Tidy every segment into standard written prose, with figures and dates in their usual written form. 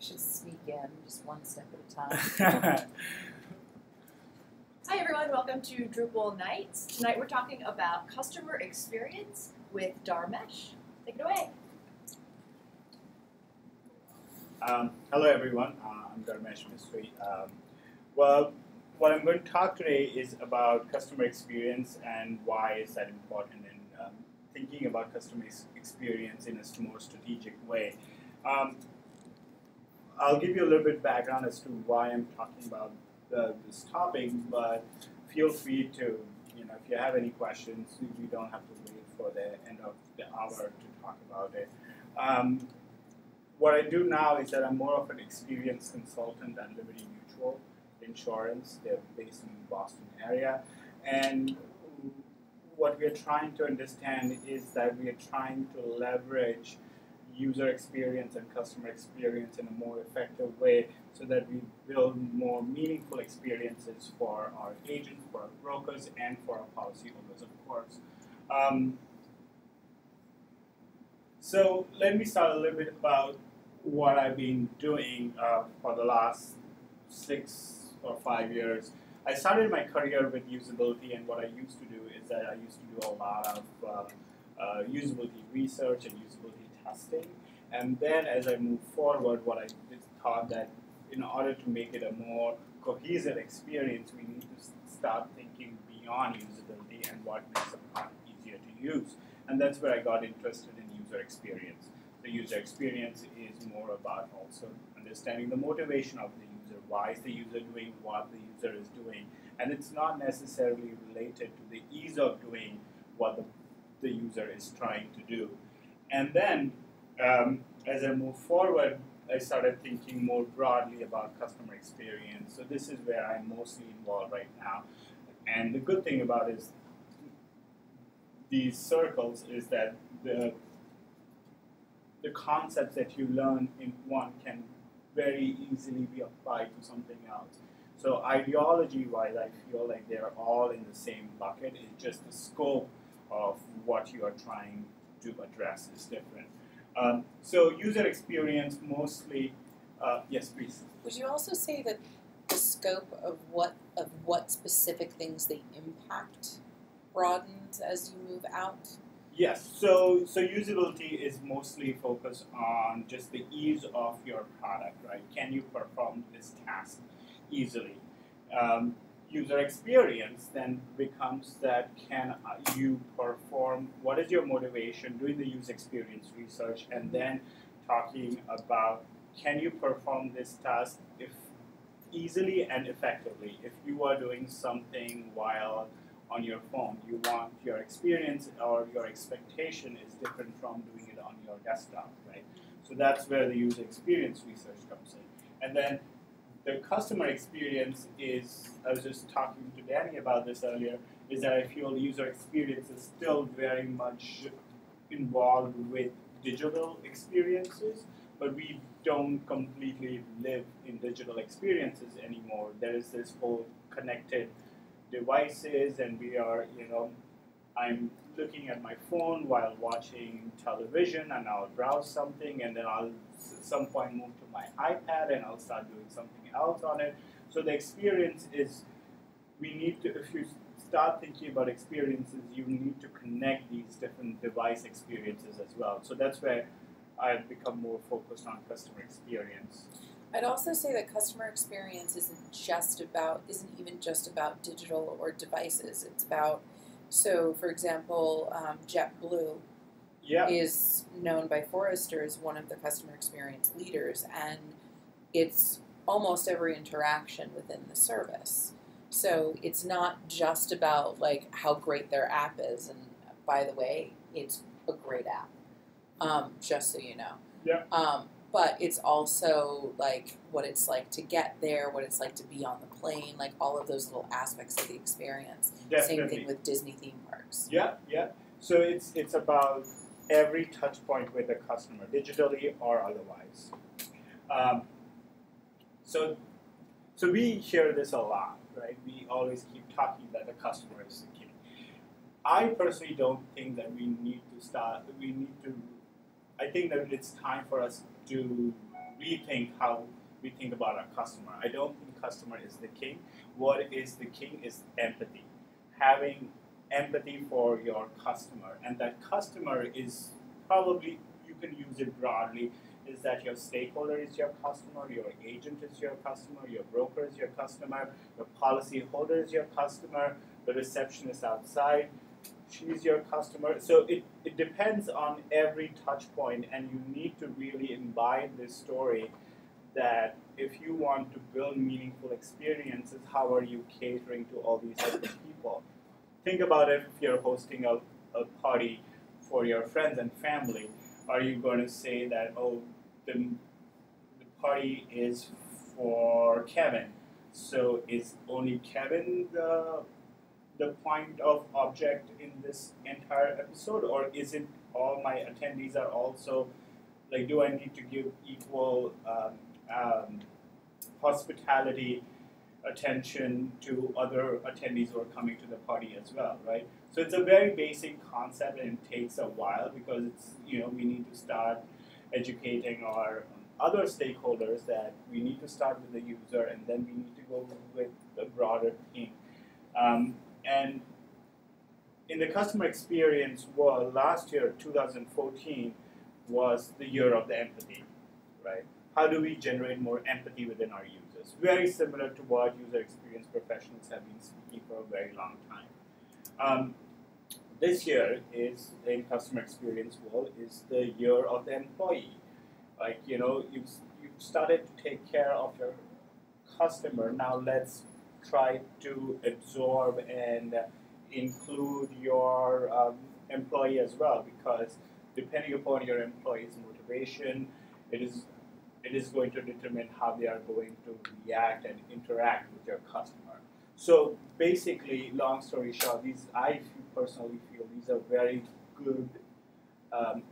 should sneak in just one step at a time. Hi everyone, welcome to Drupal Nights. Tonight we're talking about customer experience with Dharmesh. Take it away. Hello everyone, I'm Dharmesh Mistry. Well, what I'm going to talk today is about customer experience and why is that important in thinking about customer experience in a more strategic way. I'll give you a little bit of background as to why I'm talking about this topic, but feel free to, if you have any questions, you don't have to wait for the end of the hour to talk about it. What I do now is that I'm more of an experience consultant at Liberty Mutual Insurance. They're based in the Boston area. And what we're trying to understand is that we are trying to leverage user experience and customer experience in a more effective way so that we build more meaningful experiences for our agents, for our brokers, and for our policyholders, of course. So let me start a little bit about what I've been doing for the last 6 or 5 years. I started my career with usability, and what I used to do is that I used to do a lot of usability research and usability testing. And then as I moved forward, what I thought that in order to make it a more cohesive experience, we need to start thinking beyond usability and what makes a product easier to use. And that's where I got interested in user experience. The user experience is more about also understanding the motivation of the user. Why is the user doing what the user is doing? And it's not necessarily related to the ease of doing what the user is trying to do. And then, as I move forward, I started thinking more broadly about customer experience. So this is where I'm mostly involved right now. And the good thing about these circles is that the concepts that you learn in one can very easily be applied to something else. So ideology-wise, I feel like they're all in the same bucket. It's just the scope of what you are trying to address is different. So user experience mostly, yes, please. Would you also say that the scope of what specific things they impact broadens as you move out? Yes, so usability is mostly focused on just the ease of your product, right? Can you perform this task easily? User experience then becomes that can you perform, what is your motivation, doing the user experience research, and then talking about can you perform this task if easily and effectively. If you are doing something while on your phone, you want your experience or your expectation is different from doing it on your desktop, right? So that's where the user experience research comes in. And then the customer experience is, I was just talking to Danny about this earlier, is that I feel user experience is still very much involved with digital experiences, but we don't completely live in digital experiences anymore. There is this whole connected devices, and we are, I'm looking at my phone while watching television, and I'll browse something, and then I'll at some point move to my iPad, and I'll start doing something else on it. So the experience is, we need to, if you start thinking about experiences, you need to connect these different device experiences as well. So that's where I've become more focused on customer experience. I'd also say that customer experience isn't even just about digital or devices. It's about, so for example, JetBlue is known by Forrester as one of the customer experience leaders, and it's almost every interaction within the service. So it's not just about like how great their app is, and by the way, it's a great app, just so you know. Yeah. But it's also like what it's like to get there, what it's like to be on the plane, like all of those little aspects of the experience. Definitely. Same thing with Disney theme parks. Yeah, yeah. So it's about every touch point with the customer, digitally or otherwise. So we hear this a lot, right? We always keep talking that the customer is the king. I personally don't think that we need to I think that it's time for us to rethink how we think about our customer. I don't think customer is the king. What is the king is empathy. Having empathy for your customer, and that customer is probably, you can use it broadly, is that your stakeholder is your customer, your agent is your customer, your broker is your customer, your policy holder is your customer, the receptionist outside, she's your customer. So it depends on every touch point, and you need to really imbibe this story that if you want to build meaningful experiences, how are you catering to all these different people? Think about it if you're hosting a party for your friends and family. Are you going to say that, oh, the party is for Kevin, so is only Kevin the point of object in this entire episode, or is it all my attendees are also, like, do I need to give equal hospitality attention to other attendees who are coming to the party as well, right? So it's a very basic concept, and it takes a while because it's, we need to start educating our other stakeholders that we need to start with the user, and then we need to go with the broader theme. And in the customer experience world, last year, 2014, was the year of the empathy, right? How do we generate more empathy within our users? Very similar to what user experience professionals have been speaking for a very long time. This year is, in customer experience world, is the year of the employee. Like, you've started to take care of your customer. Now let's try to absorb and include your employee as well, because depending upon your employee's motivation, it is going to determine how they are going to react and interact with your customer. So basically, long story short, I personally feel these are very good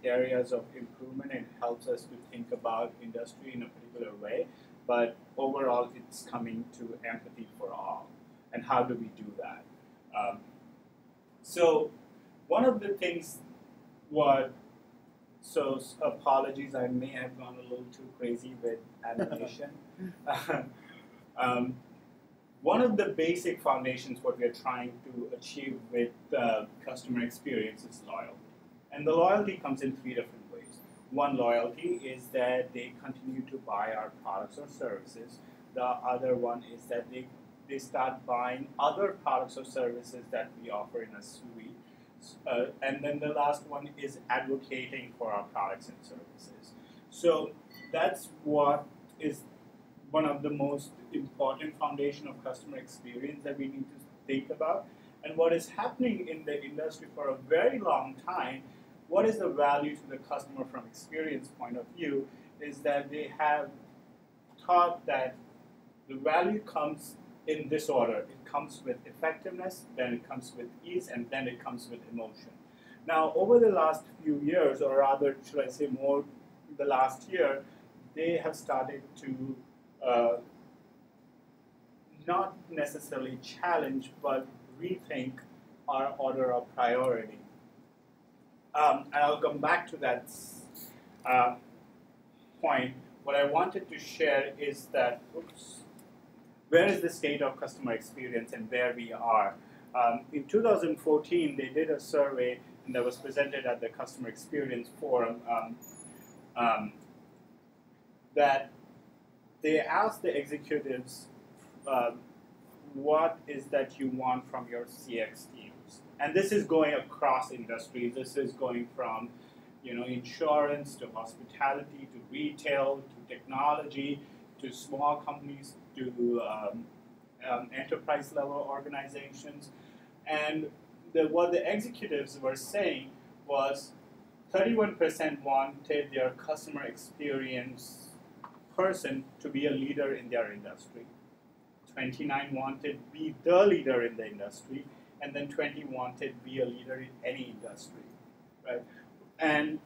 areas of improvement, and helps us to think about industry in a particular way. But overall, it's coming to empathy for all. And how do we do that? So one of the things so apologies, I may have gone a little too crazy with animation. One of the basic foundations what we are trying to achieve with customer experience is loyalty. And the loyalty comes in three different ways. One, loyalty is that they continue to buy our products or services. The other one is that they start buying other products or services that we offer in a suite. And then the last one is advocating for our products and services. So that's what is one of the most important foundation of customer experience that we need to think about. And what is happening in the industry for a very long time, what is the value to the customer from experience point of view, is that they have thought that the value comes in this order. It comes with effectiveness, then it comes with ease, and then it comes with emotion. Now, over the last few years, or rather, should I say more, the last year, they have started to not necessarily challenge, but rethink our order of priority. And I'll come back to that point. What I wanted to share is that, where is the state of customer experience and where we are? In 2014, they did a survey that was presented at the Customer Experience Forum that they asked the executives, what is that you want from your CX teams? And this is going across industries. This is going from insurance to hospitality to retail to technology to small companies to enterprise level organizations. And what the executives were saying was 31% wanted their customer experience person to be a leader in their industry. 29 wanted be the leader in the industry, and then 20 wanted be a leader in any industry, right? And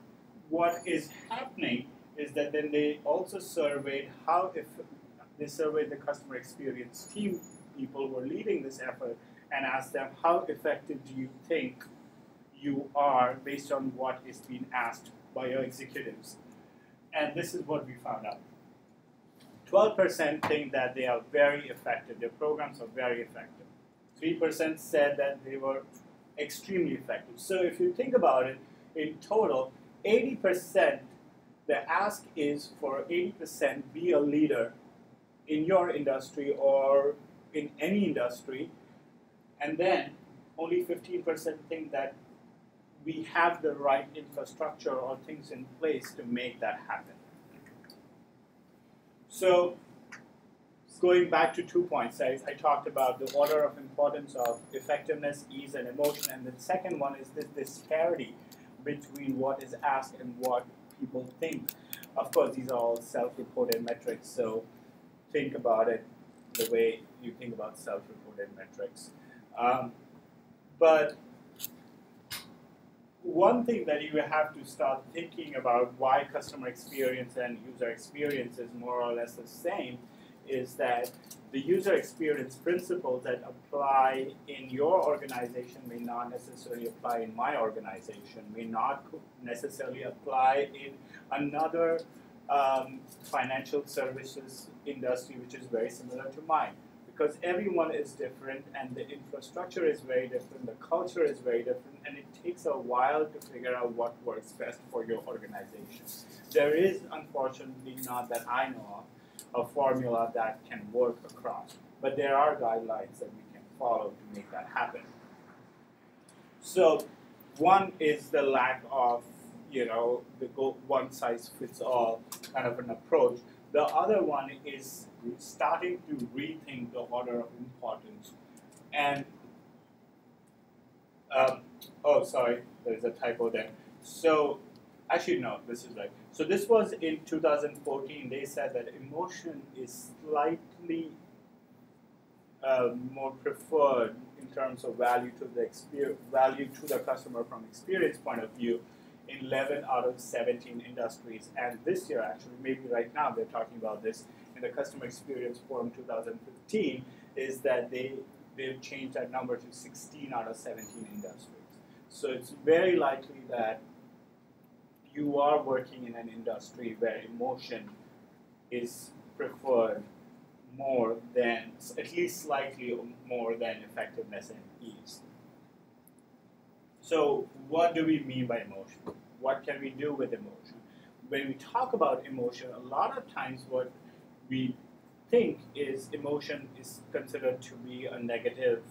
what is happening is that then they also surveyed they surveyed the customer experience team people who are leading this effort and asked them, how effective do you think you are based on what is being asked by your executives? And this is what we found out. 12% think that they are very effective. Their programs are very effective. 3% said that they were extremely effective. So if you think about it, in total, 80%, the ask is for 80% be a leader in your industry or in any industry, and then only 15% think that we have the right infrastructure or things in place to make that happen. So going back to 2 points, I talked about the order of importance of effectiveness, ease, and emotion, and the second one is this disparity between what is asked and what people think. Of course, these are all self-reported metrics, so think about it the way you think about self-reported metrics. But one thing that you have to start thinking about why customer experience and user experience is more or less the same is that the user experience principles that apply in your organization may not necessarily apply in my organization, may not necessarily apply in another financial services industry which is very similar to mine. Because everyone is different and the infrastructure is very different, the culture is very different, and it takes a while to figure out what works best for your organization. There is, unfortunately, not that I know of, a formula that can work across. But there are guidelines that we can follow to make that happen. So one is the lack of, the one-size-fits-all kind of an approach. The other one is starting to rethink the order of importance. And, oh, sorry, there's a typo there. So, actually, no, this is right. So this was in 2014. They said that emotion is slightly more preferred in terms of value to the customer from experience point of view in 11 out of 17 industries. And this year, actually, maybe right now, they're talking about this in the Customer Experience Forum 2015, is that they've changed that number to 16 out of 17 industries. So it's very likely that you are working in an industry where emotion is preferred more than, at least slightly more than effectiveness and ease. So what do we mean by emotion? What can we do with emotion? When we talk about emotion, a lot of times what we think is emotion is considered to be a negative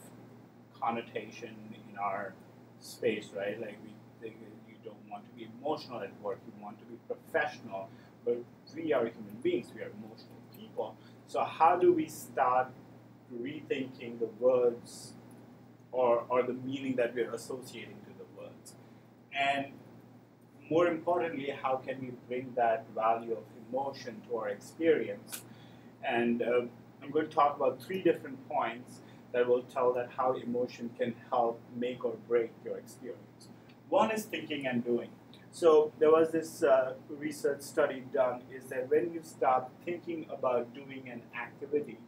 connotation in our space, right? Like we think you don't want to be emotional at work, you want to be professional, but we are human beings, we are emotional people. So how do we start rethinking the words or the meaning that we're associating to the words? And more importantly, how can we bring that value of emotion to our experience? And I'm going to talk about 3 different points that will tell that how emotion can help make or break your experience. One is thinking and doing. So there was this research study done, is that when you start thinking about doing an activity,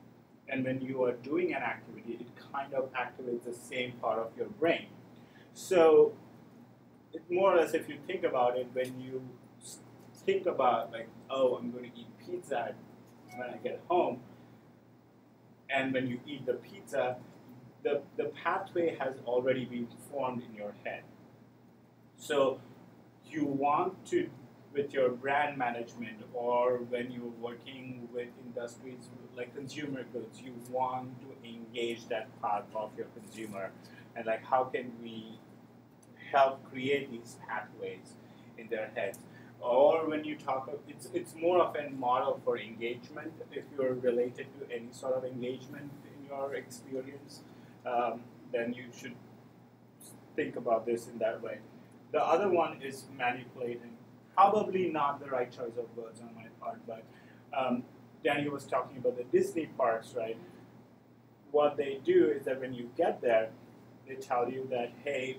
and when you are doing an activity, it kind of activates the same part of your brain. So it more or less, if you think about it, when you think about like, oh, I'm going to eat pizza when I get home, and when you eat the pizza, the pathway has already been formed in your head. So you want to, with your brand management or when you're working with industries like consumer goods, you want to engage that part of your consumer. And like, how can we help create these pathways in their heads? Or when you talk, it's more of a model for engagement. If you're related to any sort of engagement in your experience, then you should think about this in that way. The other one is manipulating. Probably not the right choice of words on my part, but Danny was talking about the Disney parks, right? What they do is that when you get there, they tell you that, hey,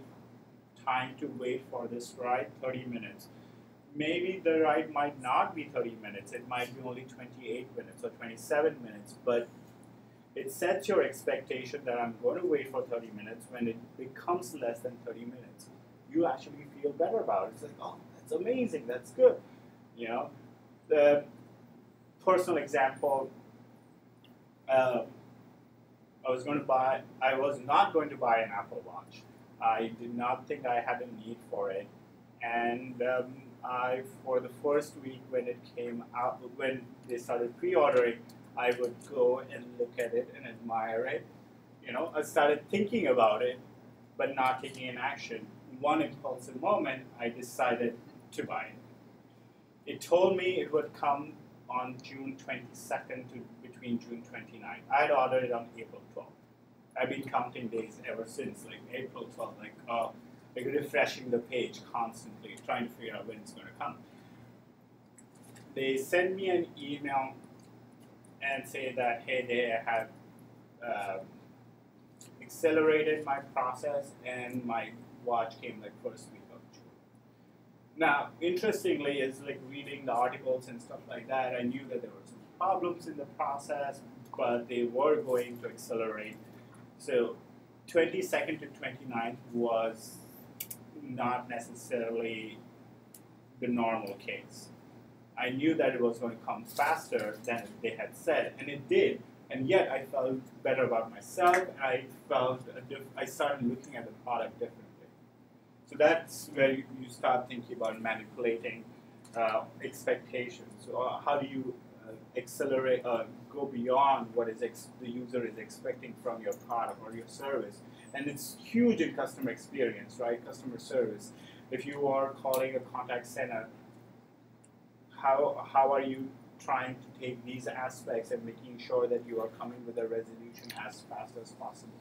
time to wait for this ride, 30 minutes. Maybe the ride might not be 30 minutes. It might be only 28 minutes or 27 minutes, but it sets your expectation that I'm going to wait for 30 minutes. When it becomes less than 30 minutes, you actually feel better about it. It's like, oh, that's amazing, that's good. You know, the personal example, I was not going to buy an Apple Watch. I did not think I had a need for it, and for the first week when it came out, when they started pre-ordering, I would go and look at it and admire it. I started thinking about it, but not taking an action. In one impulsive moment, I decided to buy it. It told me it would come on June 22nd to between June 29th. I had ordered it on April 12th. I've been counting days ever since, like April 12th, like refreshing the page constantly, trying to figure out when it's going to come. They send me an email and say that, hey, they have accelerated my process and my watch came like first week of June. Now, interestingly, is like reading the articles and stuff like that, I knew that there were some problems in the process, but they were going to accelerate. So 22nd to 29th was not necessarily the normal case. I knew that it was going to come faster than they had said, and it did. And yet I felt better about myself. I started looking at the product differently. So that's where you start thinking about manipulating expectations. So how do you accelerate, go beyond what is the user is expecting from your product or your service? And it's huge in customer experience, right? Customer service. If you are calling a contact center, how are you trying to take these aspects and making sure that you are coming with a resolution as fast as possible?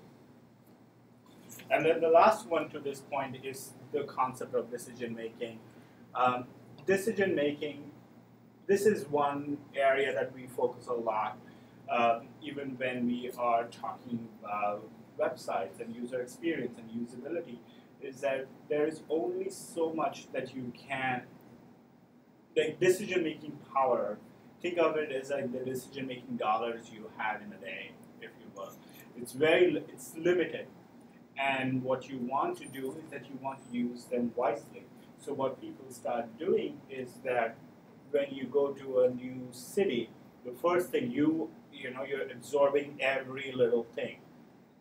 And then the last one to this point is the concept of decision making. Decision making, this is one area that we focus a lot, even when we are talking about websites and user experience and usability, is that there is only so much that you can, like decision-making power, think of it as like the decision-making dollars you have in a day, if you will. It's limited. And what you want to do is that you want to use them wisely. So what people start doing is that when you go to a new city, the first thing you're absorbing every little thing.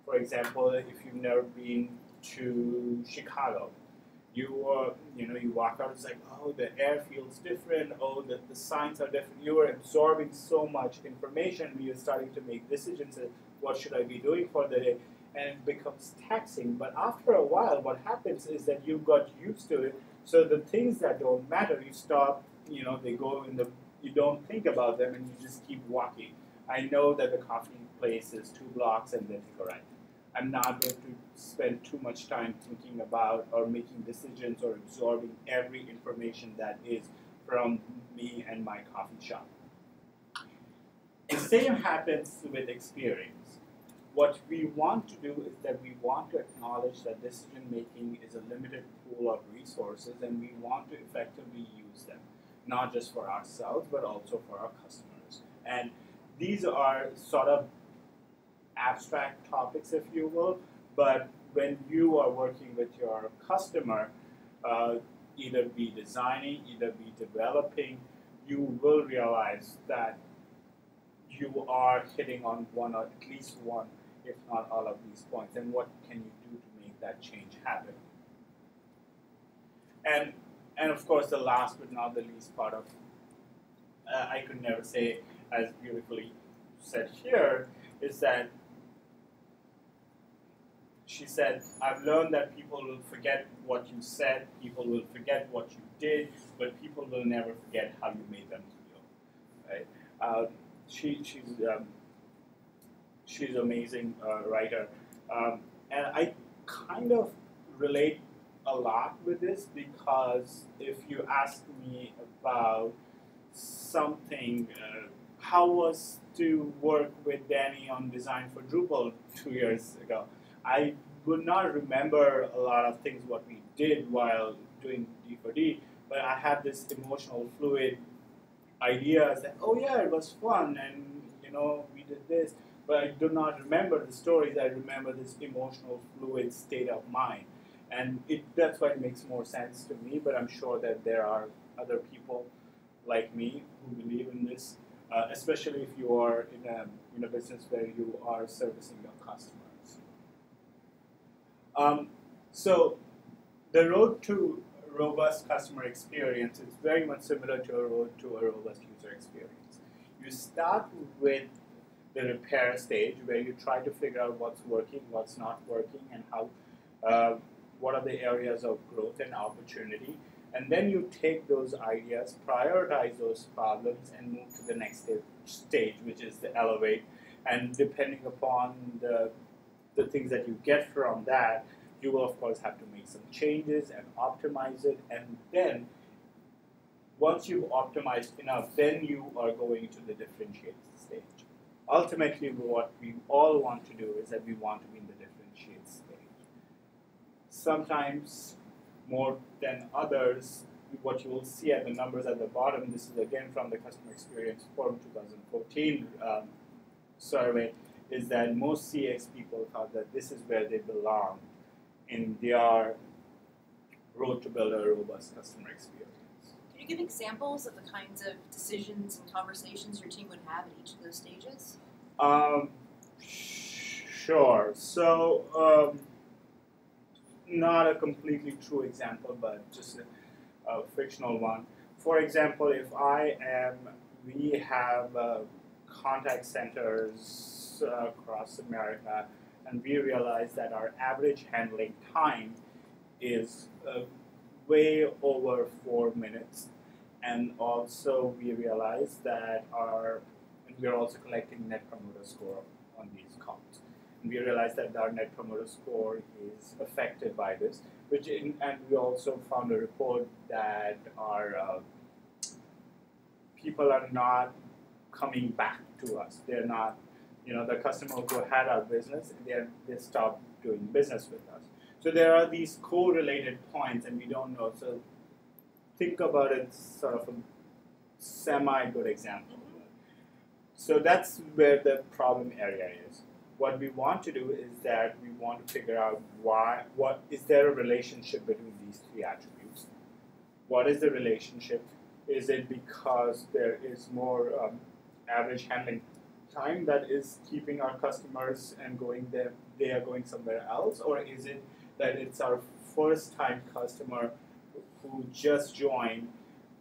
For example, if you've never been to Chicago, you walk out, it's like, oh, the air feels different, oh, the signs are different. You are absorbing so much information, you're starting to make decisions, what should I be doing for the day, and it becomes taxing. But after a while, what happens is that you got used to it, so the things that don't matter, you stop, they go in you don't think about them, and you just keep walking. I know that the coffee place is 2 blocks and then take a right. I'm not going to spend too much time thinking about or making decisions or absorbing every information that is from me and my coffee shop. The same happens with experience. What we want to do is that we want to acknowledge that decision making is a limited pool of resources, and we want to effectively use them, not just for ourselves, but also for our customers. And these are sort of abstract topics, if you will, but when you are working with your customer, either be designing, either be developing, you will realize that you are hitting on one or at least one, if not all of these points, and what can you do to make that change happen. And of course, the last but not the least part of, I could never say as beautifully said here, is that she said, I've learned that people will forget what you said, people will forget what you did, but people will never forget how you made them feel. Right? She's an amazing writer. And I kind of relate a lot with this, because if you ask me about something, how was to work with Danny on design for Drupal 2 years ago, I would not remember a lot of things what we did while doing D4D, but I have this emotional fluid ideas that, oh yeah, it was fun, and we did this, but I do not remember the stories. I remember this emotional fluid state of mind, and that's why it makes more sense to me, but I'm sure that there are other people like me who believe in this especially if you are in a business where you are servicing your customers. So the road to robust customer experience is very much similar to a road to a robust user experience. You start with the repair stage, where you try to figure out what's working, what's not working, and how, what are the areas of growth and opportunity. And then you take those ideas, prioritize those problems, and move to the next stage, which is the elevate. And depending upon the things that you get from that, you will of course have to make some changes and optimize it. And then once you've optimized enough, then you are going to the differentiate stage. Ultimately, what we all want to do is that we want to be in the differentiate stage. Sometimes more than others, what you will see at the numbers at the bottom, this is again from the Customer Experience Forum 2014 survey, is that most CX people thought that this is where they belong in their road to build a robust customer experience. Can you give examples of the kinds of decisions and conversations your team would have at each of those stages? Sure. So, not a completely true example, but just a fictional one. For example, if we have contact centers across America, and we realize that our average handling time is way over 4 minutes, and also we realize that we're also collecting Net Promoter Score on these calls. And we realize that our Net Promoter Score is affected by this, and we also found a report that our people are not coming back to us. They're not, the customer who had our business, they stopped doing business with us. So there are these correlated points, and we don't know. So think about it sort of a semi-good example. So that's where the problem area is. What we want to do is that we want to figure out what is there a relationship between these three attributes? What is the relationship? Is it because there is more average handling time that is keeping our customers and they are going somewhere else? Or is it that it's our first time customer who just joined,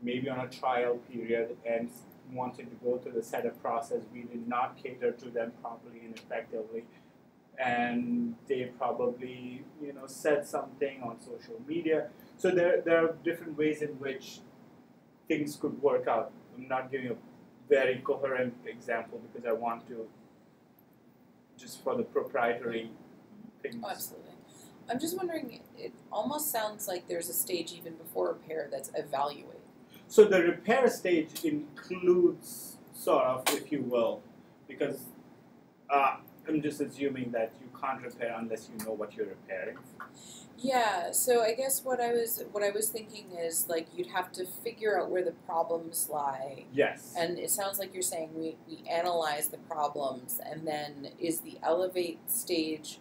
maybe on a trial period, and wanted to go through the setup process? We did not cater to them properly and effectively, and they probably said something on social media. So there are different ways in which things could work out. I'm not giving a very coherent example because I want to just for the proprietary things. Oh, absolutely. I'm just wondering, it almost sounds like there's a stage even before repair that's evaluate. So the repair stage includes sort of, if you will, because I'm just assuming that you can't repair unless you know what you're repairing. Yeah, so I guess what I was thinking is like you'd have to figure out where the problems lie. Yes. And it sounds like you're saying we analyze the problems, and then is the elevate stage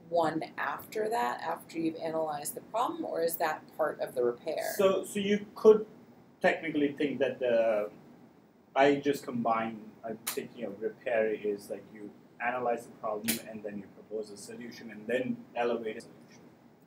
one after that, after you've analyzed the problem, or is that part of the repair? So you could technically think that I just combine. I'm thinking of repair is like you analyze the problem and then you propose a solution and then elevate a solution.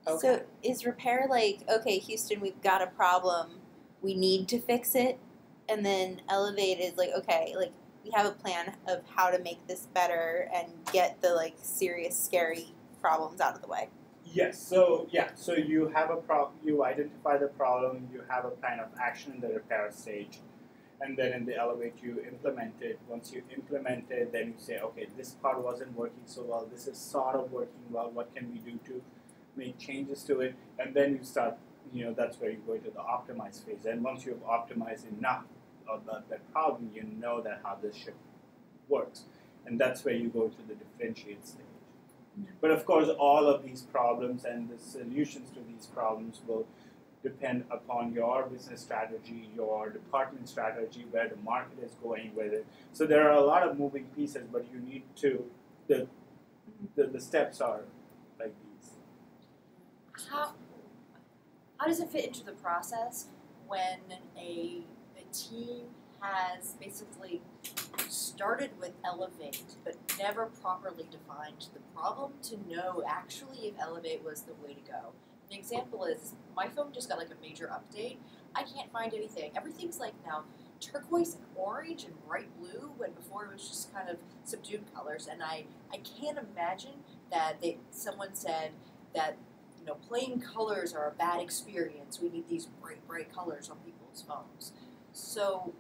Okay. So is repair like, okay, Houston, we've got a problem, we need to fix it, and then elevate is like, okay, like we have a plan of how to make this better and get the like serious, scary problems out of the way. Yes. So So you have a problem. You identify the problem. You have a plan of action in the repair stage, and then in the elevate you implement it. Once you implement it, then you say, okay, this part wasn't working so well. This is sort of working well. What can we do to make changes to it? And then you start. That's where you go into the optimize phase. And once you've optimized enough of that problem, you know that how this ship works, and that's where you go to the differentiate stage. But of course, all of these problems and the solutions to these problems will depend upon your business strategy, your department strategy, where the market is going with it. So there are a lot of moving pieces, but you need to, the steps are like these. How does it fit into the process when a team has basically started with Elevate, but never properly defined the problem to know actually if Elevate was the way to go. An example is, my phone just got like a major update. I can't find anything. Everything's like now turquoise and orange and bright blue, when before it was just kind of subdued colors. And I can't imagine that someone said that, you know, plain colors are a bad experience. We need these bright colors on people's phones. So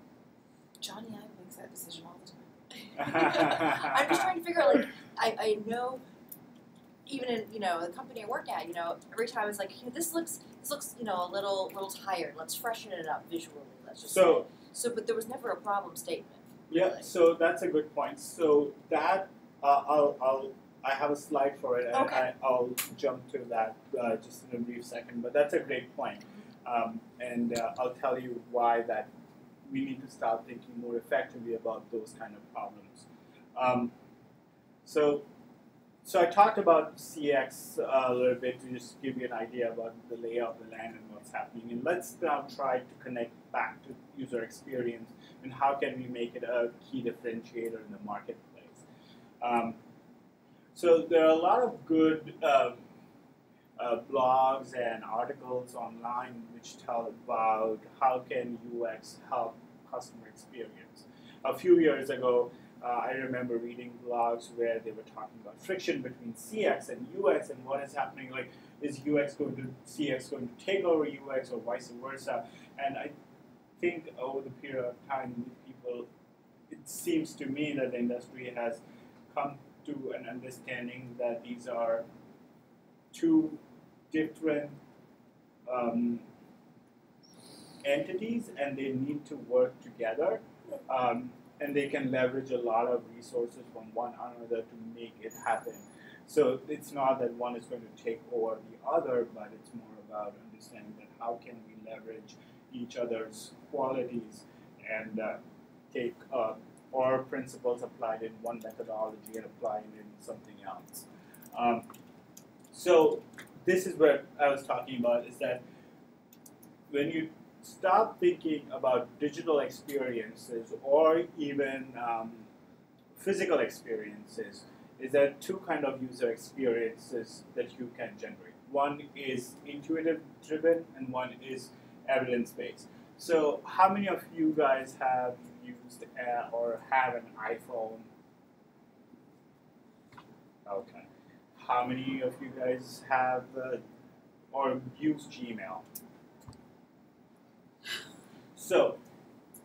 Johnny Ive makes that decision all the time. I'm just trying to figure out, like, I know, even in, you know, the company I work at, you know, every time it's like, hey, this looks, you know, a little tired. Let's freshen it up visually. Let's just say. So, but there was never a problem statement. Yeah, Really. so that's a good point. So that I have a slide for it, and Okay. I'll jump to that just in a brief second. But that's a great point, and I'll tell you why that we need to start thinking more effectively about those kind of problems. So I talked about CX a little bit to just give you an idea about the lay of the land and what's happening. And let's now try to connect back to user experience and how can we make it a key differentiator in the marketplace. So there are a lot of good blogs and articles online which tell about how can UX help customer experience. A few years ago, I remember reading blogs where they were talking about friction between CX and UX and what is happening. Like, is CX going to take over UX or vice versa? And I think over the period of time, it seems to me that the industry has come to an understanding that these are two different entities and they need to work together. And they can leverage a lot of resources from one another to make it happen. So it's not that one is going to take over the other, but it's more about understanding that how can we leverage each other's qualities and take our principles applied in one methodology and apply it in something else. So this is what I was talking about, is that when you stop thinking about digital experiences or even physical experiences, is there two kind of user experiences that you can generate. One is intuitive driven and one is evidence-based. So how many of you guys have used or have an iPhone? Okay. How many of you guys have or use Gmail? So,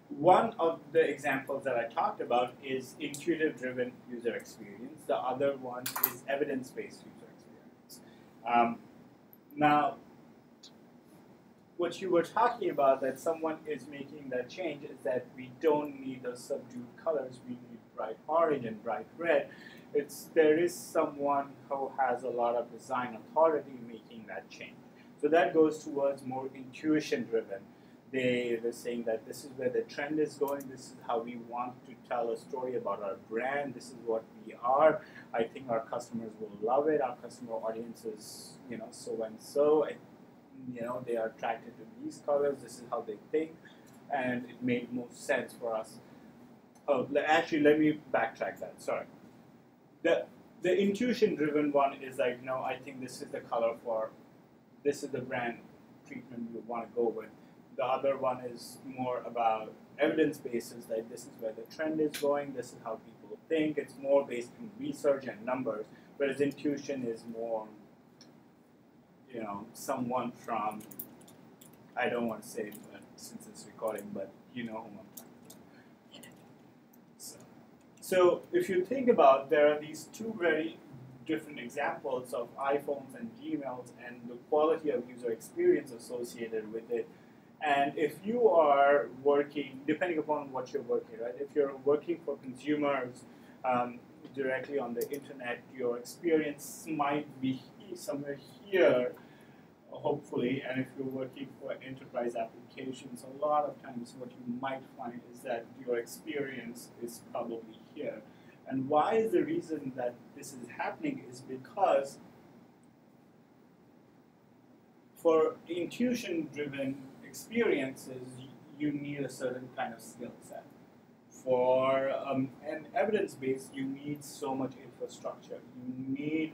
one of the examples that I talked about is intuitive-driven user experience. The other one is evidence-based user experience. Now, what you were talking about, that someone is making that change, is that we don't need those subdued colors. We need bright orange and bright red. There is someone who has a lot of design authority making that change. So that goes towards more intuition-driven. They're saying that this is where the trend is going, this is how we want to tell a story about our brand, this is what we are. I think our customers will love it, our customer audience is, you know, so and so, you know, they are attracted to these colors, this is how they think, and it made most sense for us. Oh, actually, let me backtrack that, sorry. The intuition-driven one is like, no, I think this is the color for, this is the brand treatment we want to go with. The other one is more about evidence-based, like this is where the trend is going, this is how people think. It's more based on research and numbers, whereas intuition is more, you know, someone from, I don't want to say it, but since it's recording, but you know who I'm talking about. So if you think about, there are these two very different examples of iPhones and Gmails and the quality of user experience associated with it. And if you are working, depending upon what you're working, right? If you're working for consumers directly on the internet, your experience might be somewhere here, hopefully. And if you're working for enterprise applications, a lot of times what you might find is that your experience is probably here. And why is the reason that this is happening is because for intuition-driven experiences, you need a certain kind of skill set. For an evidence-based, you need so much infrastructure. You need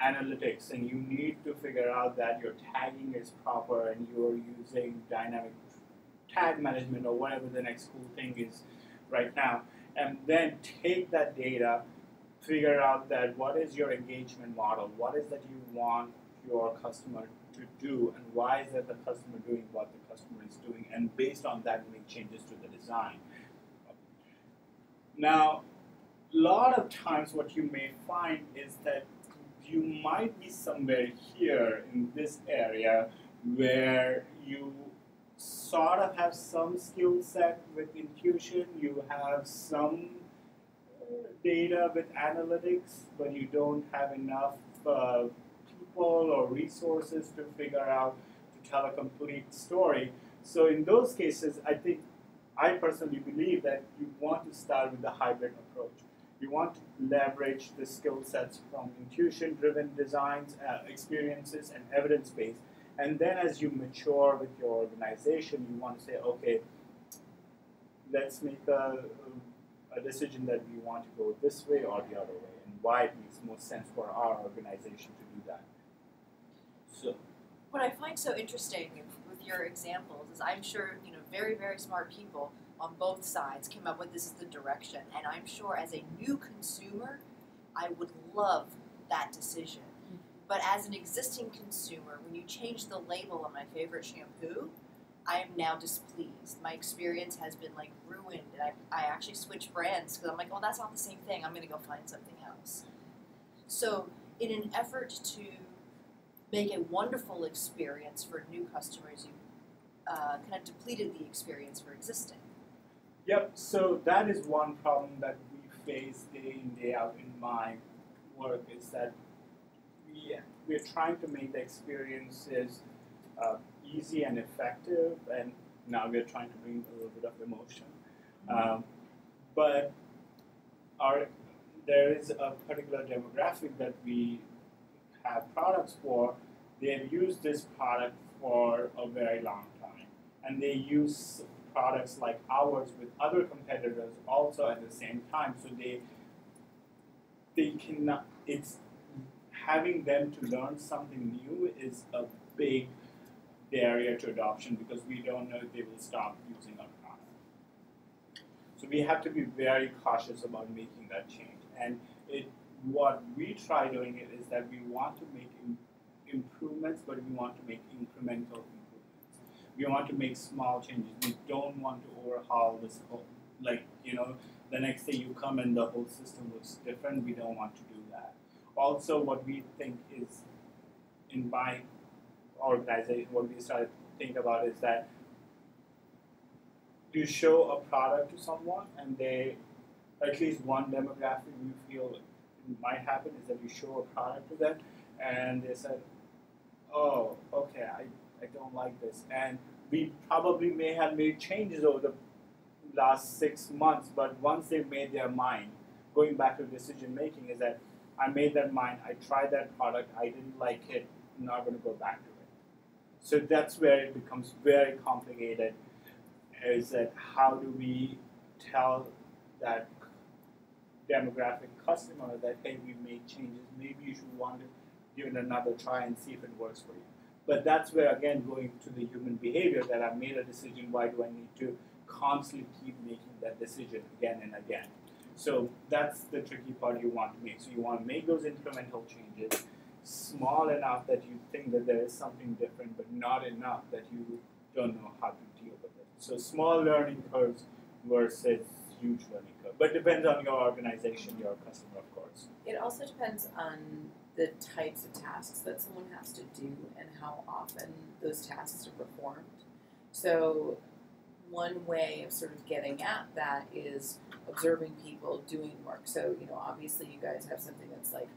analytics, and you need to figure out that your tagging is proper and you're using dynamic tag management or whatever the next cool thing is right now, and then take that data, figure out that what is your engagement model, what is that you want your customer to do, and why is that the customer doing what the customer is doing, and based on that make changes to the design. Now, a lot of times what you may find is that you might be somewhere here in this area where you sort of have some skill set with intuition, you have some data with analytics, but you don't have enough people or resources to figure out, to tell a complete story. So in those cases, I personally believe that you want to start with the hybrid approach. You want to leverage the skill sets from intuition-driven designs, experiences, and evidence-based. And then as you mature with your organization, you want to say, okay, let's make a decision that we want to go this way or the other way, and why it makes most sense for our organization to do that. So, what I find so interesting with your examples is I'm sure very, very smart people on both sides came up with this is the direction, and I'm sure as a new consumer, I would love that decision. But as an existing consumer, when you change the label on my favorite shampoo, I am now displeased. My experience has been like ruined, and I actually switched brands because I'm like, oh, that's not the same thing. I'm going to go find something else. So in an effort to make a wonderful experience for new customers, you kind of depleted the experience for existing. Yep, so that is one problem that we face day in, day out in my work, is that we're trying to make the experiences easy and effective, and now we're trying to bring a little bit of emotion. But there is a particular demographic that we have products for. They have used this product for a very long time, and they use products like ours with other competitors also at the same time. So they cannot. It's having them to learn something new is a big barrier to adoption, because we don't know if they will stop using our product. So we have to be very cautious about making that change. And what we try doing it is that we want to make improvements, but we want to make incremental improvements. We want to make small changes. We don't want to overhaul this whole, the next day you come and the whole system looks different. We don't want to do that. Also, what we think is, in my organization, what we started to think about is that you show a product to someone, and they, at least one demographic we feel might happen is that you show a product to them, and they said, oh, okay, I don't like this. And we probably may have made changes over the last 6 months, but once they've made their mind, going back to decision making, is that I made that mind, I tried that product, I didn't like it, I'm not going to go back to it. So that's where it becomes very complicated, is that how do we tell that demographic customer that, hey, we made changes, maybe you should want to give it another try and see if it works for you. But that's where, again, going to the human behavior, that I made a decision, why do I need to constantly keep making that decision again and again? So that's the tricky part you want to make. So you want to make those incremental changes, small enough that you think that there is something different, but not enough that you don't know how to deal with it. So small learning curves versus huge learning curve. But it depends on your organization, your customer, of course. It also depends on the types of tasks that someone has to do and how often those tasks are performed. So one way of sort of getting at that is observing people doing work. So, obviously you guys have something that's like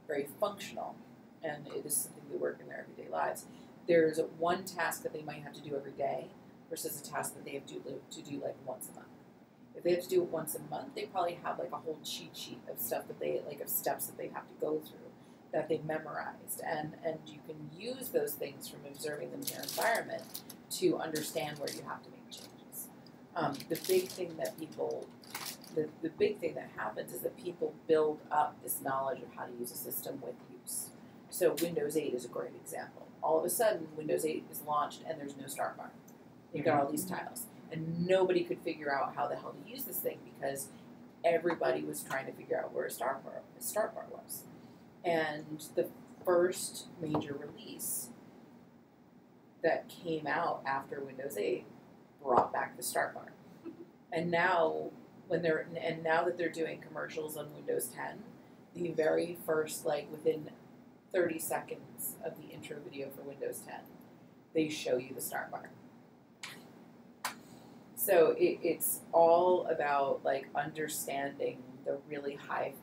very functional, and it is something they work in their everyday lives. There's one task that they might have to do every day versus a task that they have to do like once a month. If they have to do it once a month, they probably have like a whole cheat sheet of stuff that of steps that they have to go through that they've memorized, and you can use those things from observing them in your environment to understand where you have to make changes. The big thing that people, the big thing that happens is that people build up this knowledge of how to use a system with use. So Windows 8 is a great example. All of a sudden, Windows 8 is launched and there's no start bar. You've got all these tiles. And nobody could figure out how the hell to use this thing because everybody was trying to figure out where a start bar was. And the first major release that came out after Windows 8 brought back the start bar. And now now that they're doing commercials on Windows 10, the very first, like within 30 seconds of the intro video for Windows 10, they show you the start bar. So it's all about like understanding the really high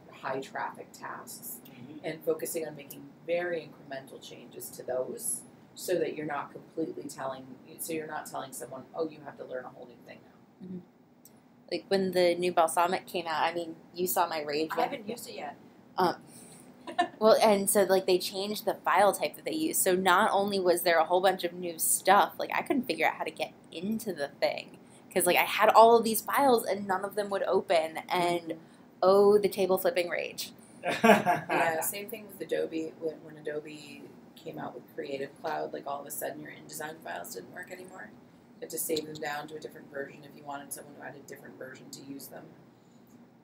traffic tasks and focusing on making very incremental changes to those, so that you're not completely telling someone, oh, you have to learn a whole new thing now. Mm-hmm. Like when the new Balsamic came out, I mean, you saw my rage. I haven't used it yet. Well, and so like they changed the file type that they used. So not only was there a whole bunch of new stuff, like I couldn't figure out how to get into the thing. Because like I had all of these files and none of them would open, and oh, the table flipping rage. Yeah, same thing with Adobe. When Adobe came out with Creative Cloud, like all of a sudden your InDesign files didn't work anymore. You had to save them down to a different version if you wanted someone who had a different version to use them.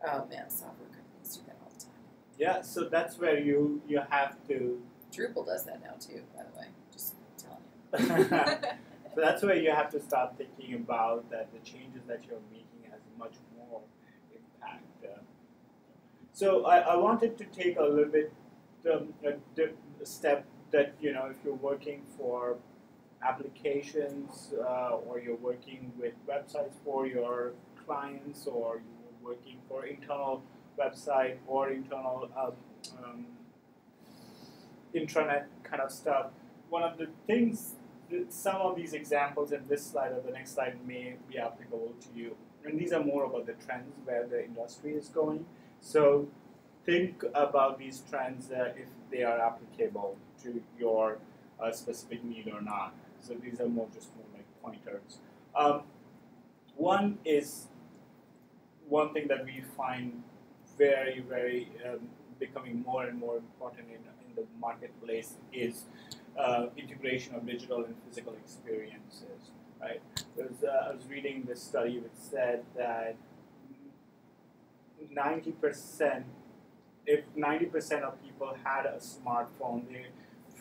Oh man, software companies do that all the time. Yeah, so that's where you have to. Drupal does that now too, by the way. Just telling you. So that's where you have to start thinking about that the changes that you're making has much more impact. So I wanted to take a little bit a step that, you know, if you're working for applications or you're working with websites for your clients, or you're working for internal website or internal intranet kind of stuff, one of the things, some of these examples in this slide or the next slide may be applicable to you. And these are more about the trends where the industry is going. So think about these trends if they are applicable to your specific need or not. So these are more like pointers. One thing that we find very, very becoming more and more important in the marketplace is integration of digital and physical experiences, right? I was reading this study which said that 90%, if 90% of people had a smartphone,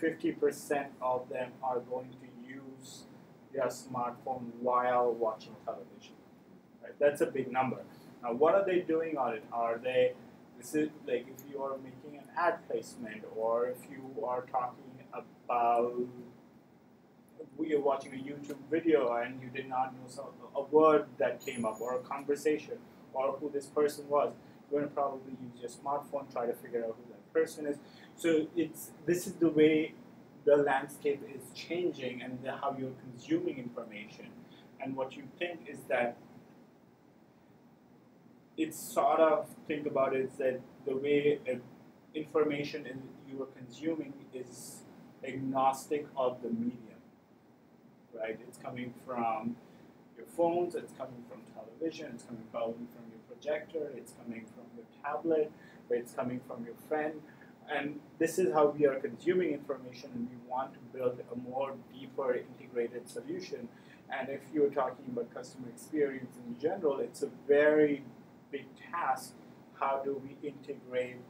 50% of them are going to use their smartphone while watching television. Right? That's a big number. Now, what are they doing on it? This is like if you are making an ad placement, or if you are talking about, you're watching a YouTube video and you did not know a word that came up, or a conversation, or who this person was, you're going to probably use your smartphone, try to figure out who that person is. So this is the way the landscape is changing, and how you're consuming information. And what you think is that it's sort of, think about it, is that the way information you are consuming is agnostic of the medium, right? It's coming from your phones, it's coming from television, it's coming probably from your projector, it's coming from your tablet, or it's coming from your friend. And this is how we are consuming information, and we want to build a more deeper integrated solution. And if you're talking about customer experience in general, it's a very big task. How do we integrate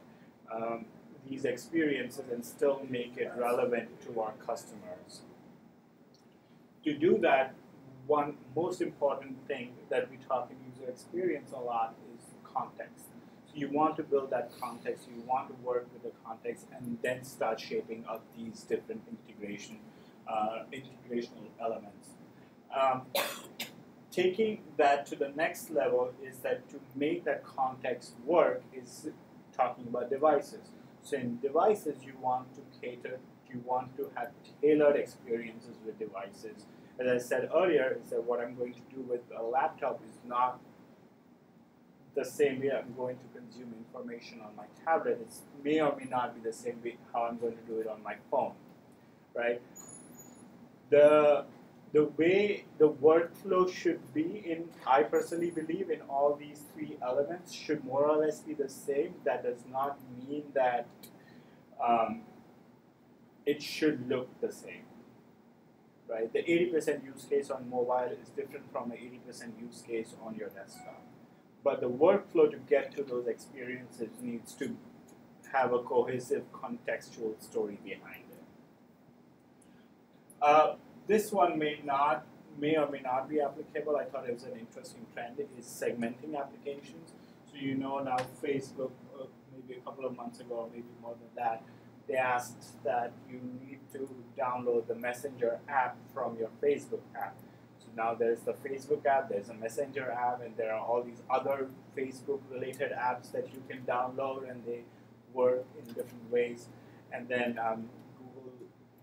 these experiences and still make it relevant to our customers? To do that, one most important thing that we talk in user experience a lot is context. So you want to build that context, you want to work with the context, and then start shaping up these different integrational elements. Taking that to the next level is that to make that context work is talking about devices. So in devices, you want to have tailored experiences with devices. As I said earlier, is that what I'm going to do with a laptop is not the same way I'm going to consume information on my tablet. It may or may not be the same way how I'm going to do it on my phone, right? the way the workflow should be I personally believe in all these three elements should more or less be the same. That does not mean that it should look the same, right? The 80% use case on mobile is different from the 80% use case on your desktop. But the workflow to get to those experiences needs to have a cohesive contextual story behind it. This one may or may not be applicable. I thought it was an interesting trend. It is segmenting applications. So you know now Facebook, maybe a couple of months ago, or maybe more than that, they asked that you need to download the Messenger app from your Facebook app. So now there's the Facebook app, there's a Messenger app, and there are all these other Facebook-related apps that you can download, and they work in different ways. And then Google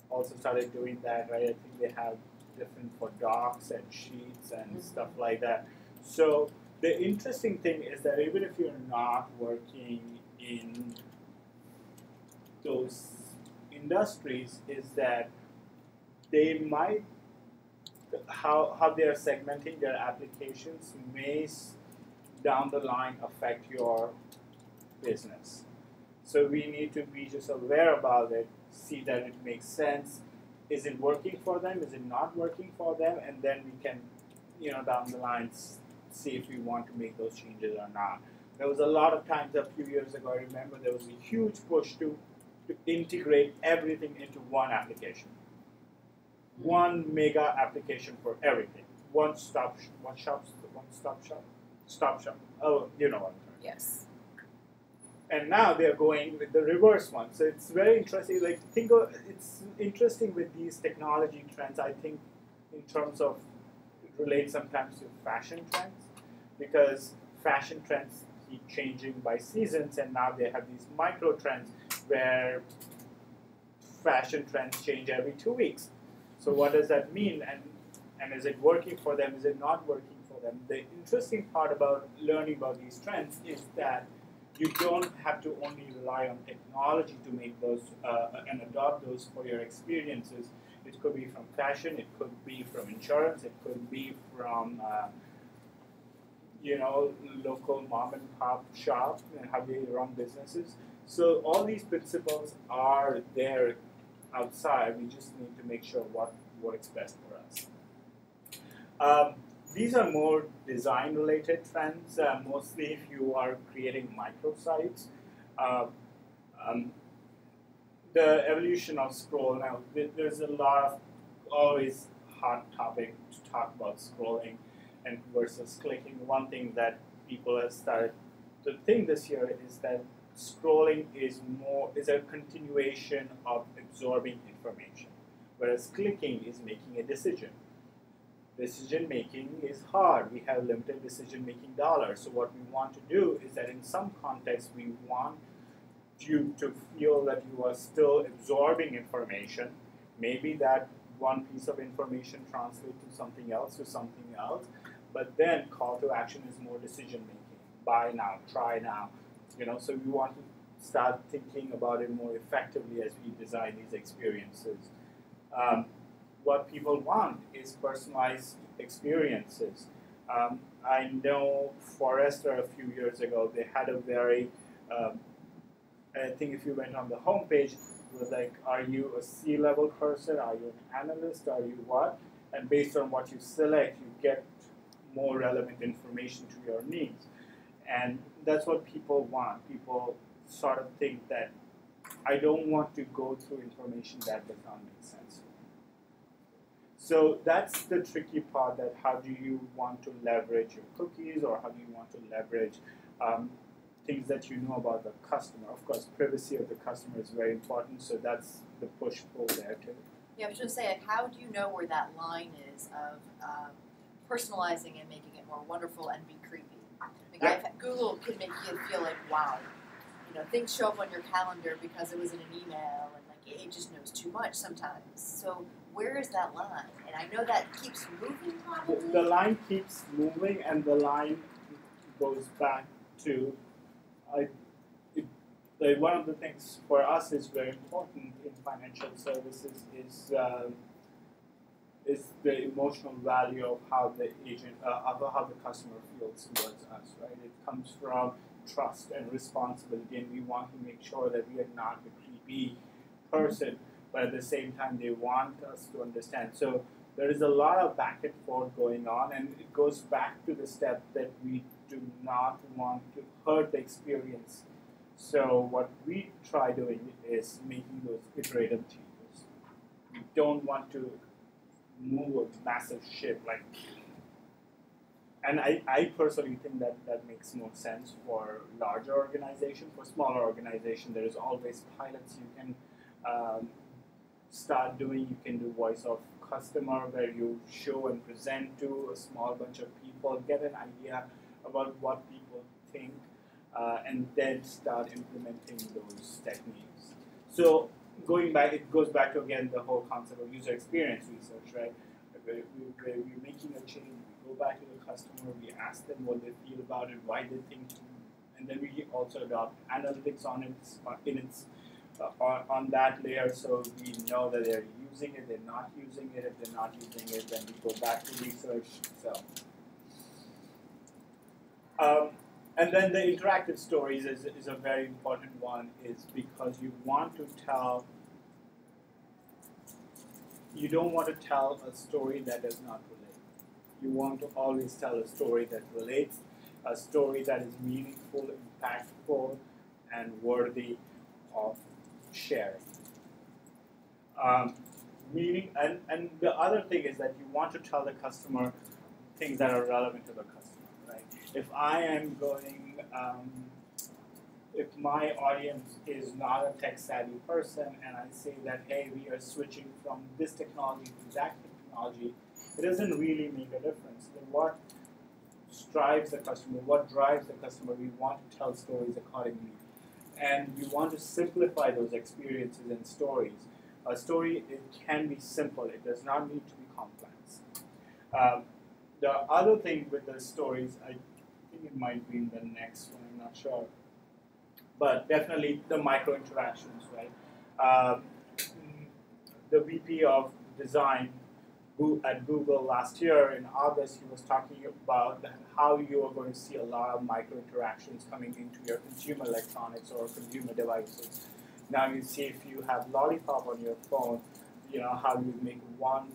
also started doing that, right? I think they have different for docs and sheets and stuff like that. So the interesting thing is that even if you're not working in those industries, is that they might, how they are segmenting their applications may down the line affect your business. So we need to be just aware about it, see that it makes sense. Is it working for them? Is it not working for them? And then we can, down the line, see if we want to make those changes or not. There was a lot of times a few years ago, I remember there was a huge push to integrate everything into one application. One mega application for everything. Stop shop. Oh, you know what I'm talking. Yes. And now they're going with the reverse one. So it's very interesting. It's interesting with these technology trends. I think in terms of it relates sometimes to fashion trends, because fashion trends keep changing by seasons, and now they have these micro trends where fashion trends change every 2 weeks. So what does that mean? And is it working for them? Is it not working for them? The interesting part about learning about these trends is that you don't have to only rely on technology to make those and adopt those for your experiences. It could be from fashion, it could be from insurance, it could be from local mom and pop shop and how they run businesses. So all these principles are there outside. We just need to make sure what works best for us. These are more design-related trends, mostly if you are creating microsites. The evolution of scroll. Now, there's a lot of always hot topic to talk about scrolling and versus clicking. One thing that people have started to think this year is that scrolling is a continuation of absorbing information, whereas clicking is making a decision. Decision making is hard. We have limited decision making dollars. So what we want to do is that in some context we want you to feel that you are still absorbing information. Maybe that one piece of information translates to something else, but then call to action is more decision making. Buy now, try now. So we want to start thinking about it more effectively as we design these experiences. What people want is personalized experiences. I know Forrester a few years ago, they had a very, I think if you went on the homepage, it was like, are you a C-level person? Are you an analyst? Are you what? And based on what you select, you get more relevant information to your needs. And that's what people want. People sort of think that I don't want to go through information that does not make sense. So that's the tricky part, that how do you want to leverage your cookies, or how do you want to leverage things that you know about the customer. Of course, privacy of the customer is very important, so that's the push-pull there too. Yeah, I was going to say, like, how do you know where that line is of personalizing and making it more wonderful and be creepy? Like Google can make you feel like, wow, things show up on your calendar because it was in an email, and like it just knows too much sometimes. So where is that line? And I know that keeps moving probably. The line keeps moving, and the line goes back to one of the things for us is very important in financial services is the emotional value of how the agent, of how the customer feels towards us, right? It comes from trust and responsibility, and we want to make sure that we are not the creepy person, but at the same time they want us to understand. So there is a lot of back and forth going on, and it goes back to the step that we do not want to hurt the experience. So what we try doing is making those iterative changes. We don't want to move a massive ship like, and I personally think that that makes more sense for larger organizations. For smaller organizations, there is always pilots you can start doing. You can do voice of customer where you show and present to a small bunch of people, get an idea about what people think, and then start implementing those techniques. So going back, it goes back to again the whole concept of user experience research, right? Where we're making a change, we go back to the customer, we ask them what they feel about it, why they think, and then we also adopt analytics on on that layer, so we know that they're using it, they're not using it. If they're not using it, then we go back to research. And then the interactive stories is a very important one, is because you want to tell. You don't want to tell a story that does not relate. You want to always tell a story that relates, a story that is meaningful, impactful, and worthy of sharing. Meaning, and the other thing is that you want to tell the customer things that are relevant to the customer, right? If I am going, if my audience is not a tech-savvy person, and I say that, hey, we are switching from this technology to that technology, it doesn't really make a difference. Then what drives the customer? What drives the customer? We want to tell stories accordingly. And we want to simplify those experiences and stories. A story, it can be simple. It does not need to be complex. The other thing with the stories, I think it might be in the next one, I'm not sure. But definitely the micro interactions, right? The VP of design at Google last year in August, he was talking about how you are going to see a lot of micro interactions coming into your consumer electronics or consumer devices. Now you see if you have Lollipop on your phone, you know how you make one.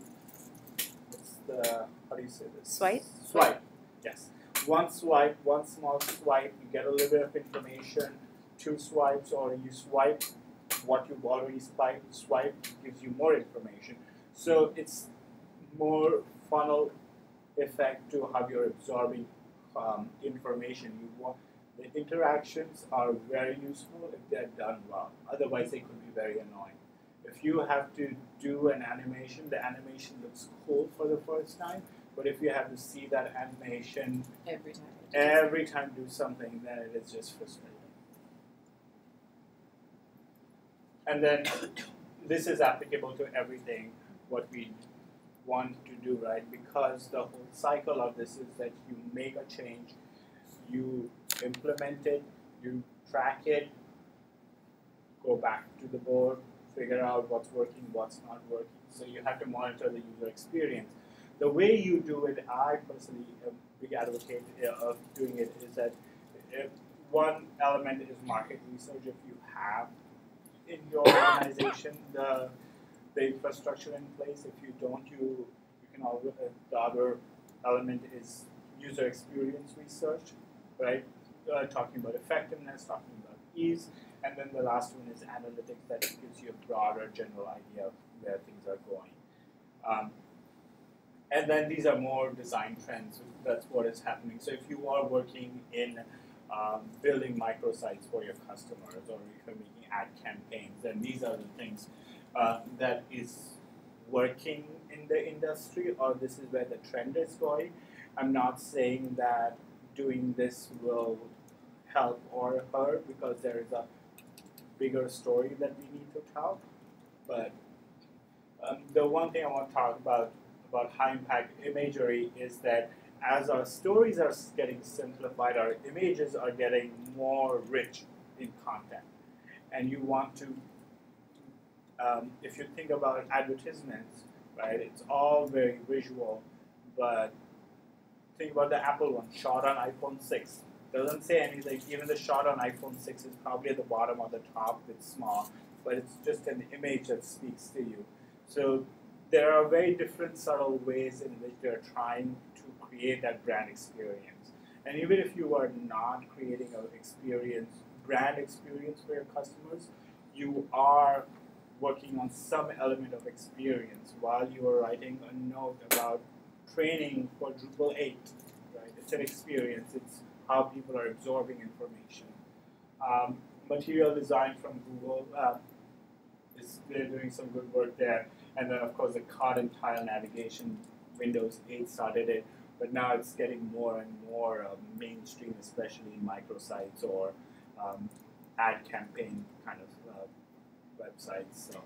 How do you say this? Swipe. Swipe. Yes. One swipe, one small swipe, you get a little bit of information. 2 swipes, or you swipe what you've already swiped gives you more information. So it's more funnel effect to how you're absorbing information. The interactions are very useful if they're done well. Otherwise, they could be very annoying. If you have to do an animation, the animation looks cool for the first time, but if you have to see that animation every time do something, then it is just frustrating. And then this is applicable to everything what we want to do, right? Because the whole cycle of this is that you make a change, you implement it, you track it, go back to the board, figure out what's working, what's not working. So you have to monitor the user experience. The way you do it, I personally am a big advocate of doing it, is that one element is market research. If you have in your organization the infrastructure in place, if you don't, you can always, the other element is user experience research, right? Talking about effectiveness, talking about ease, and then the last one is analytics that gives you a broader general idea of where things are going. And then these are more design trends. That's what is happening. So if you are working in building microsites for your customers, or if you're making ad campaigns, then these are the things that is working in the industry, or this is where the trend is going. I'm not saying that doing this will help or hurt, because there is a bigger story that we need to tell. But the one thing I want to talk about high impact imagery is that as our stories are getting simplified, our images are getting more rich in content. And you want to, if you think about advertisements, right? It's all very visual, but think about the Apple one, shot on iPhone 6. Doesn't say anything. Even the shot on iPhone 6 is probably at the bottom or the top. It's small, but it's just an image that speaks to you. So there are very different subtle ways in which they're trying to create that brand experience. And even if you are not creating an brand experience for your customers, you are working on some element of experience while you are writing a note about training for Drupal 8. Right? It's an experience. It's how people are absorbing information. Material design from Google, they're doing some good work there. And then, of course, the card and tile navigation, Windows 8 started it, but now it's getting more and more mainstream, especially in microsites or ad campaign kind of websites. So.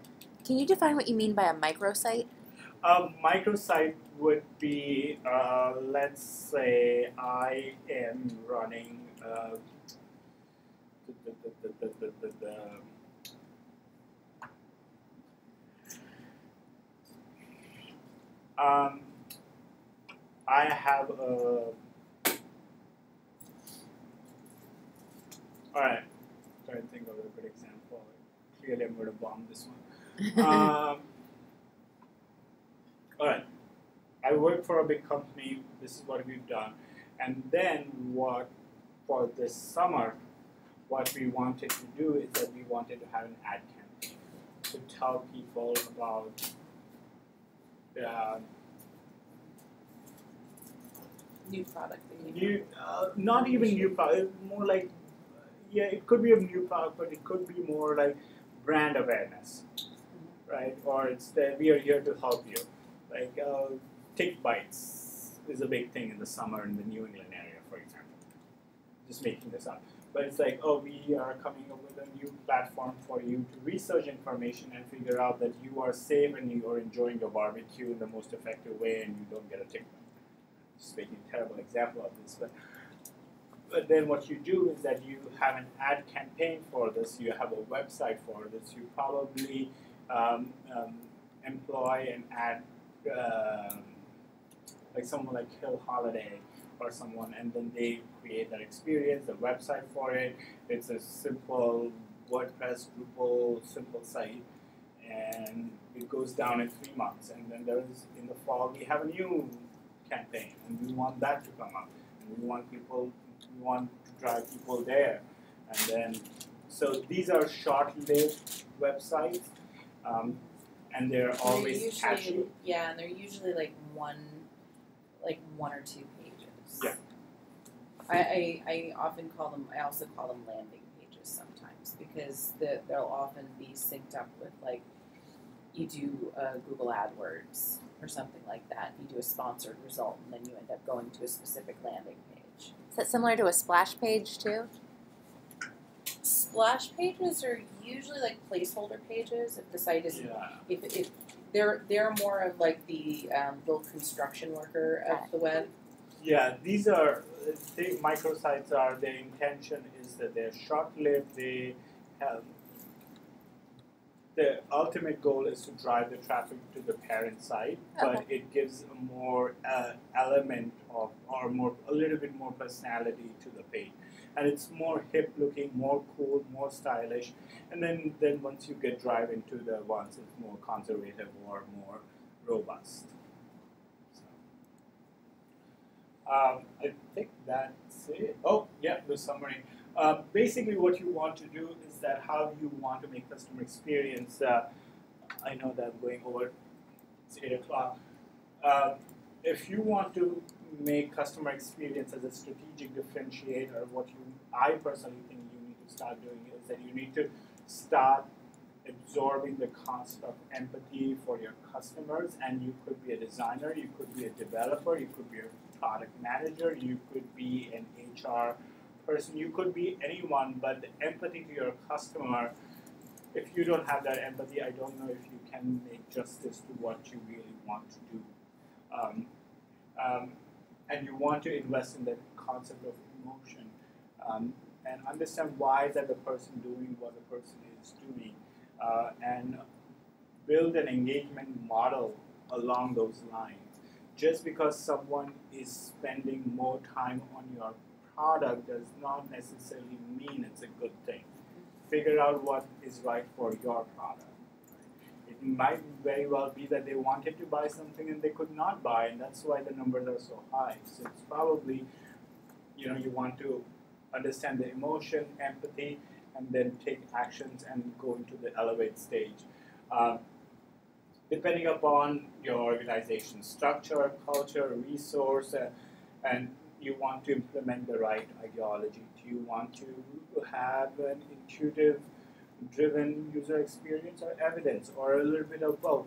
Can you define what you mean by a microsite? A microsite would be, let's say I am running I have a. All right, trying to think of a good example. Clearly, I'm going to bomb this one. All right, I work for a big company. This is what we've done, and then for this summer, what we wanted to do is that we wanted to have an ad campaign to tell people about. New product. Not even new product. More like, yeah, it could be a new product, but it could be more like brand awareness, right? Or it's that we are here to help you. Like tick bites is a big thing in the summer in the New England area, for example. Just making this up. But it's like, oh, we are coming up with a new platform for you to research information and figure out that you are safe and you are enjoying your barbecue in the most effective way and you don't get a tick bite. Just making a terrible example of this, but then what you do is that you have an ad campaign for this, you have a website for this, you probably employ an ad, like someone like Hill Holiday or someone, and then they create that experience, the website for it. It's a simple WordPress, Drupal, simple site, and it goes down in 3 months. And then there is, in the fall, we have a new campaign, and we want that to come up. And we want to drive people there. And then, so these are short-lived websites, and they're always catchy. Yeah, and they're usually like one or two pages. Yeah. I often call them. I also call them landing pages sometimes because they'll often be synced up with like you do Google AdWords or something like that. You do a sponsored result, and then you end up going to a specific landing page. Is that similar to a splash page too? Splash pages are usually like placeholder pages if the site is if they're more of like the build construction worker of the web. Yeah, these are microsites. Their intention is that they're short-lived. They have. The ultimate goal is to drive the traffic to the parent site, but it gives a more element of, or a little bit more personality to the page. And it's more hip looking, more cool, more stylish. And then once you get drive into the ones, it's more conservative or more robust. So, I think that's it. Oh, yeah, the summary. Basically, what you want to do is that how you want to make customer experience. I know that I'm going over. It's 8 o'clock. If you want to make customer experience as a strategic differentiator, I personally think you need to start doing is that you need to start absorbing the concept of empathy for your customers. And you could be a designer, you could be a developer, you could be a product manager, you could be an HR person, you could be anyone, but the empathy to your customer, if you don't have that empathy, I don't know if you can make justice to what you really want to do. And you want to invest in the concept of emotion and understand why is that the person doing what the person is doing and build an engagement model along those lines. Just because someone is spending more time on your product does not necessarily mean it's a good thing. Figure out what is right for your product. It might very well be that they wanted to buy something and they could not buy, and that's why the numbers are so high. So it's probably, you want to understand the emotion, empathy, and then take actions and go into the elevate stage. Depending upon your organization structure, culture, resource, and you want to implement the right ideology. Do you want to have an intuitive driven user experience or evidence, or a little bit of both?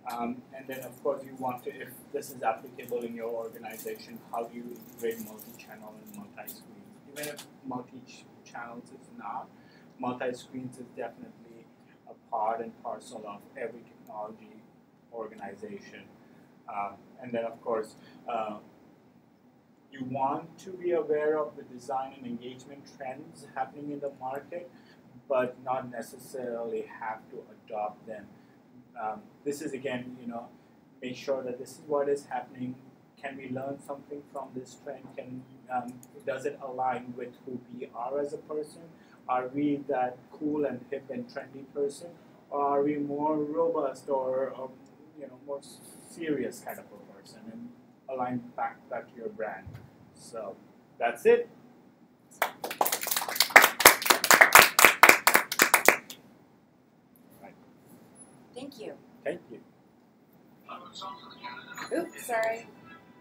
And then of course you want to, if this is applicable in your organization, how do you integrate multi-channel and multi-screens? Even if multi-channels is not, multi-screens is definitely a part and parcel of every technology organization. And then of course, you want to be aware of the design and engagement trends happening in the market, but not necessarily have to adopt them. This is again, make sure that this is what is happening. Can we learn something from this trend? Does it align with who we are as a person? Are we that cool and hip and trendy person, or are we more robust or more serious kind of a person, and align back to your brand? So that's it. Right. Thank you. Thank you. Oops, sorry.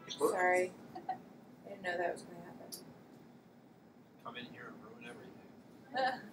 Sorry. I didn't know that was going to happen. Come in here and ruin everything.